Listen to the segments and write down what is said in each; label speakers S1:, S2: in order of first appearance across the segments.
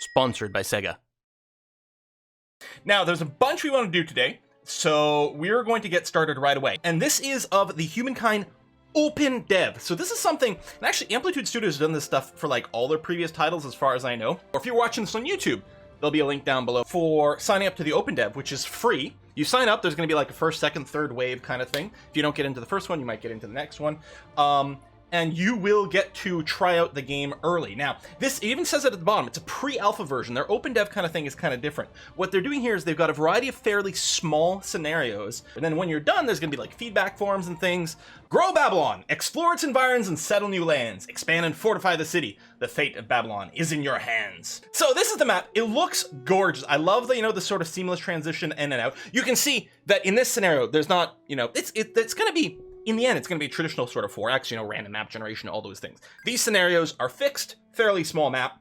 S1: Sponsored by Sega.
S2: Now, there's a bunch we want to do today, so we're going to get started right away. And this is of the Humankind OpenDev. So this is something, and actually Amplitude Studios has done this stuff for like all their previous titles as far as I know. Or if you're watching this on YouTube, there'll be a link down below for signing up to the OpenDev, which is free. You sign up, there's going to be like a first, second, third wave kind of thing. If you don't get into the first one, you might get into the next one. And you will get to try out the game early. Now, this even says it at the bottom, it's a pre-alpha version. Their OpenDev kind of thing is kind of different. What they're doing here is they've got a variety of fairly small scenarios, and then when you're done, there's gonna be like feedback forums and things. Grow Babylon, explore its environs and settle new lands, expand and fortify the city. The fate of Babylon is in your hands. So this is the map. It looks gorgeous. I love the, the sort of seamless transition in and out. You can see that in this scenario, there's not, it's gonna be, in the end, it's going to be a traditional sort of 4X, random map generation, all those things. These scenarios are fixed, fairly small map.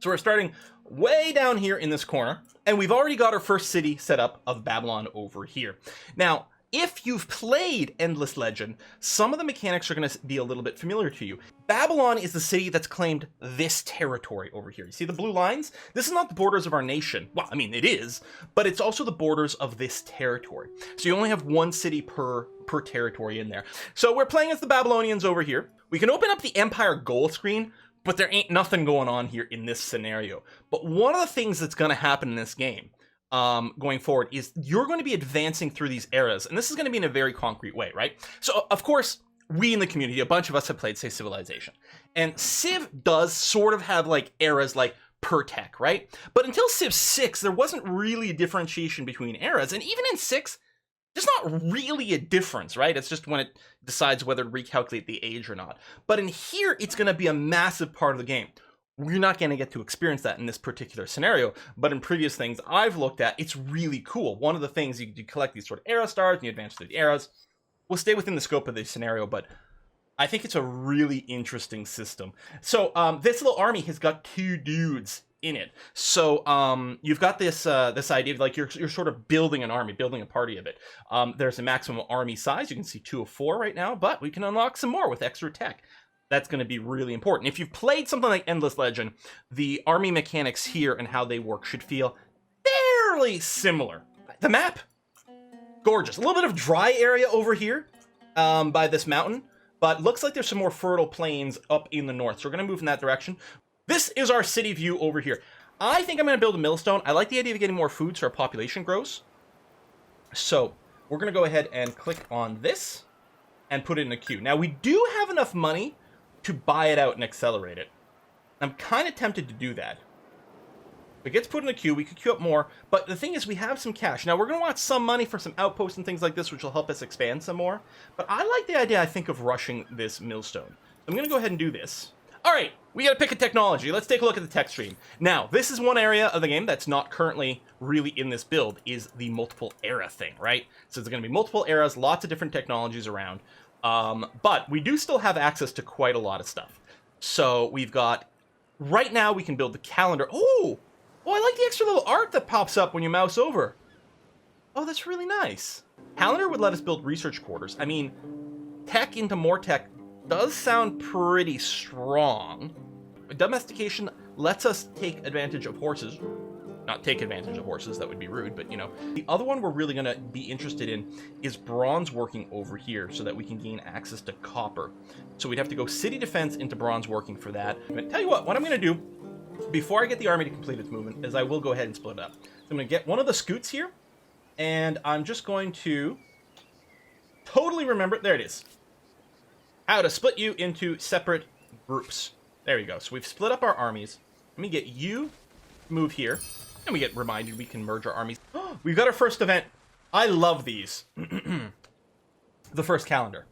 S2: So we're starting way down here in this corner, and we've already got our first city set up of Babylon over here. Now, if you've played Endless Legend, some of the mechanics are going to be a little bit familiar to you. Babylon is the city that's claimed this territory over here. You see the blue lines? This is not the borders of our nation. Well, I mean, it is, but it's also the borders of this territory. So you only have one city per territory in there. So we're playing as the Babylonians over here. We can open up the Empire goal screen, but there ain't nothing going on here in this scenario. But one of the things that's going to happen in this game going forward is you're going to be advancing through these eras, and this is going to be in a very concrete way, right? So of course, we in the community, a bunch of us have played, say, Civilization, and Civ does sort of have like eras like per tech, right? But until Civ 6, there wasn't really a differentiation between eras, and even in 6, there's not really a difference, right? It's just when it decides whether to recalculate the age or not. But in here, it's going to be a massive part of the game. We're not going to get to experience that in this particular scenario, but in previous things I've looked at, it's really cool. One of the things, you collect these sort of era stars and you advance through the eras. We'll stay within the scope of the scenario, but I think it's a really interesting system. So this little army has got 2 dudes in it. So you've got this this idea of like you're sort of building an army, building a party of it. There's a maximum army size. You can see 2 of 4 right now, but we can unlock some more with extra tech. That's going to be really important. If you've played something like Endless Legend, the army mechanics here and how they work should feel fairly similar. The map, gorgeous. A little bit of dry area over here by this mountain, but looks like there's some more fertile plains up in the north. So we're going to move in that direction. This is our city view over here. I think I'm going to build a millstone. I like the idea of getting more food so our population grows. So we're going to go ahead and click on this and put it in a queue. Now we do have enough money to buy it out and accelerate it. I'm kind of tempted to do that. If it gets put in a queue, we could queue up more, but the thing is we have some cash. Now we're going to want some money for some outposts and things like this, which will help us expand some more. But I like the idea, I think, of rushing this millstone. So I'm going to go ahead and do this. All right, we got to pick a technology. Let's take a look at the tech stream. Now, this is one area of the game that's not currently really in this build, is the multiple era thing, right? So there's going to be multiple eras, lots of different technologies around. But we do still have access to quite a lot of stuff. So we've got, right now we can build the calendar. Oh, I like the extra little art that pops up when you mouse over. Oh, that's really nice. Calendar would let us build research quarters. I mean, tech into more tech does sound pretty strong. Domestication lets us take advantage of horses. Not take advantage of horses, that would be rude, but The other one we're really going to be interested in is bronze working over here so that we can gain access to copper. So we'd have to go city defense into bronze working for that. But tell you what I'm going to do before I get the army to complete its movement is I will go ahead and split it up. So I'm going to get one of the scoots here, and I'm just going to totally remember, there it is, how to split you into separate groups. There we go. So we've split up our armies. Let me get you move here. And we get reminded we can merge our armies. We've got our first event. I love these. The first calendar.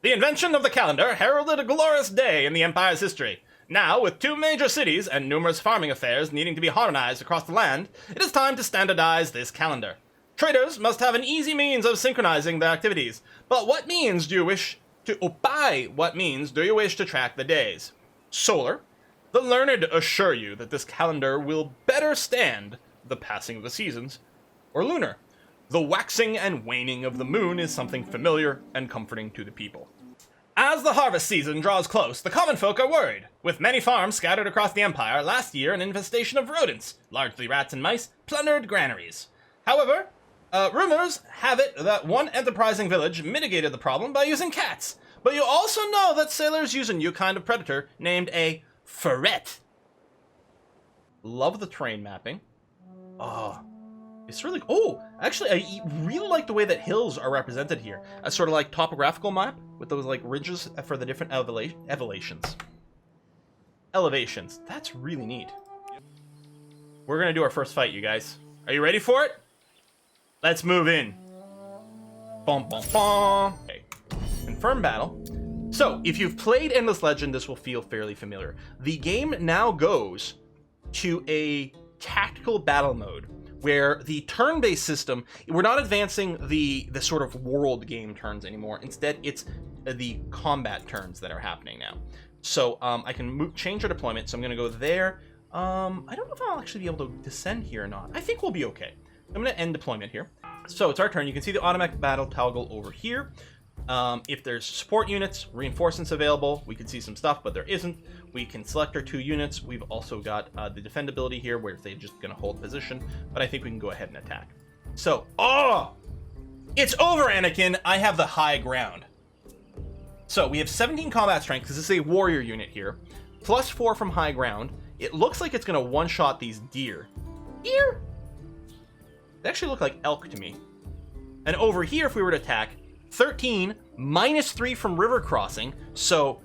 S2: The invention of the calendar heralded a glorious day in the Empire's history. Now, with 2 major cities and numerous farming affairs needing to be harmonized across the land, it is time to standardize this calendar. Traders must have an easy means of synchronizing their activities. But what means do you wish to... by what means do you wish to track the days? Solar. The learned assure you that this calendar will better stand the passing of the seasons. Or lunar. The waxing and waning of the moon is something familiar and comforting to the people. As the harvest season draws close, the common folk are worried. With many farms scattered across the empire, last year an infestation of rodents, largely rats and mice, plundered granaries. However, rumors have it that one enterprising village mitigated the problem by using cats. But you also know that sailors use a new kind of predator named a ferret. Love the terrain mapping. Oh, it's really... Oh, actually, I really like the way that hills are represented here. A sort of like topographical map with those like ridges for the different elevations. That's really neat. We're gonna do our first fight, you guys. Are you ready for it? Let's move in. Bum, bum, bum. Okay. Confirm battle. So, if you've played Endless Legend, this will feel fairly familiar. The game now goes to a tactical battle mode, where the turn-based system, we're not advancing the sort of world game turns anymore. Instead, it's the combat turns that are happening now. So I can change our deployment. So I'm going to go there. I don't know if I'll actually be able to descend here or not. I think we'll be okay. I'm going to end deployment here. So it's our turn. You can see the automatic battle toggle over here. If there's support units, reinforcements available, we can see some stuff, but there isn't. We can select our 2 units. We've also got the defendability here, where they're just going to hold position, but I think we can go ahead and attack. So, it's over, Anakin. I have the high ground. So we have 17 combat strength, because this is a warrior unit here, plus 4 from high ground. It looks like it's going to one-shot these deer. Deer? They actually look like elk to me. And over here, if we were to attack, 13, -3 from river crossing, so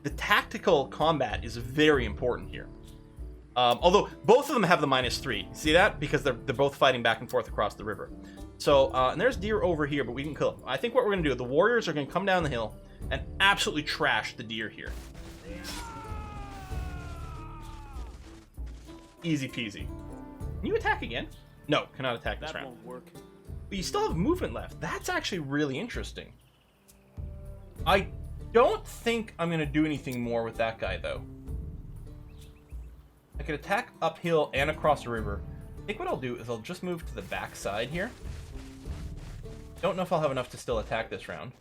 S2: the tactical combat is very important here. Although both of them have the -3. See that? Because they're both fighting back and forth across the river. So, and there's deer over here, but we can kill them. I think what we're going to do, the warriors are going to come down the hill and absolutely trash the deer here. Easy peasy. Can you attack again? No, cannot attack this round.
S1: Won't work.
S2: But you still have movement left. That's actually really interesting. I don't think I'm going to do anything more with that guy, though. I could attack uphill and across the river. I think what I'll do is I'll just move to the back side here. Don't know if I'll have enough to still attack this round.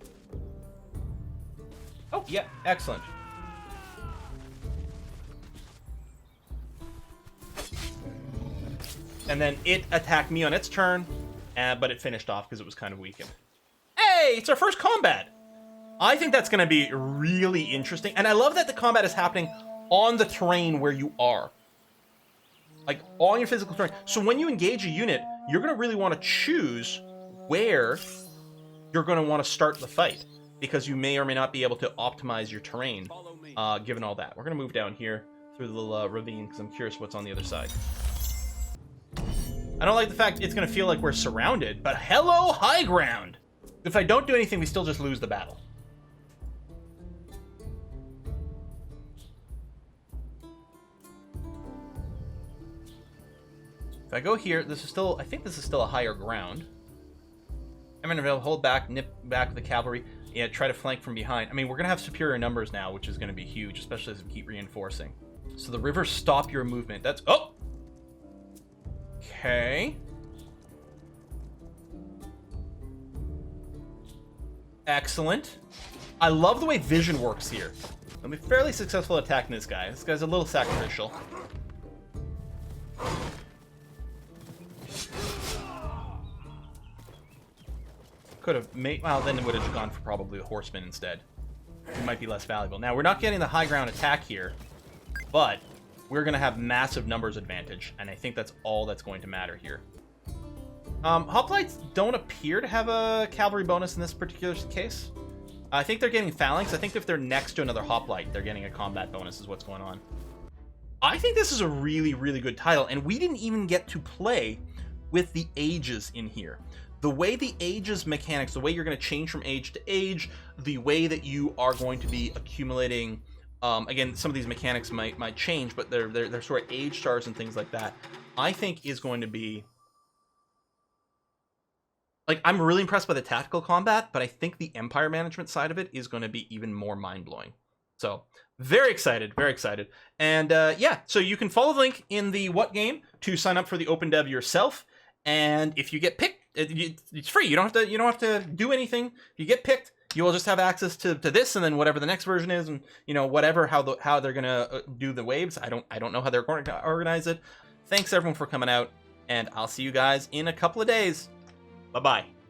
S2: Oh, yeah, excellent. And then it attacked me on its turn, but it finished off because it was kind of weakened. Hey, it's our first combat! I think that's going to be really interesting. And I love that the combat is happening on the terrain where you are. Like, on your physical terrain. So when you engage a unit, you're going to really want to choose where you're going to want to start the fight. Because you may or may not be able to optimize your terrain, given all that. We're going to move down here through the little ravine, because I'm curious what's on the other side. I don't like the fact it's going to feel like we're surrounded, but hello, high ground! If I don't do anything, we still just lose the battle. If I go here, this is still, I think this is still a higher ground. I'm going to hold back, nip back the cavalry, yeah, try to flank from behind. I mean, we're going to have superior numbers now, which is going to be huge, especially as we keep reinforcing. So the rivers stop your movement. That's, oh! Okay. Excellent. I love the way vision works here. I'm fairly successful attacking this guy. This guy's a little sacrificial. Could have made... Well, then it would have gone for probably a horseman instead. It might be less valuable. Now, we're not getting the high ground attack here, but we're going to have massive numbers advantage, and I think that's all that's going to matter here. Hoplites don't appear to have a cavalry bonus in this particular case. I think they're getting phalanx. I think if they're next to another hoplite, they're getting a combat bonus is what's going on. I think this is a really, really good title, and we didn't even get to play with the ages in here. The way the ages mechanics, the way you're going to change from age to age, the way that you are going to be accumulating, again, some of these mechanics might change, but they're sort of age stars and things like that, I think is going to be... Like, I'm really impressed by the tactical combat, but I think the empire management side of it is going to be even more mind-blowing. So, very excited, very excited. And yeah, so you can follow the link in the What Game to sign up for the OpenDev yourself. And if you get picked, it's free. You don't have to do anything. If you get picked, you will just have access to this, and then whatever the next version is, and you know, whatever, how they're gonna do the waves. I don't know how they're going to organize it. Thanks everyone for coming out, and I'll see you guys in a couple of days. Bye bye.